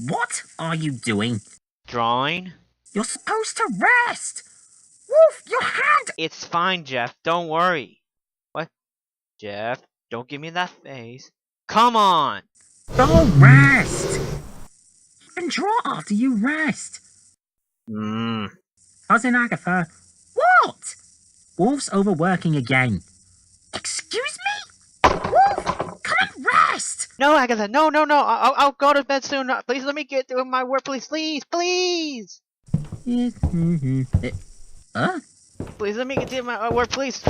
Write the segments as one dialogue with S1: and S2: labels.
S1: What are you doing?
S2: Drawing?
S1: You're supposed to rest! Wolf, your hand!
S2: It's fine, Jeff. Don't worry. What? Jeff, don't give me that face. Come on!
S1: Go rest! You can draw after you rest. Cousin Agatha. What? Wolf's overworking again. Excuse me? Wolf, come and rest!
S2: No, Agatha, no. I'll go to bed soon. Please let me get through my work, please. Please.
S1: Huh?
S2: Please let me get to my work, please.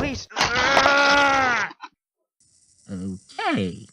S1: Okay.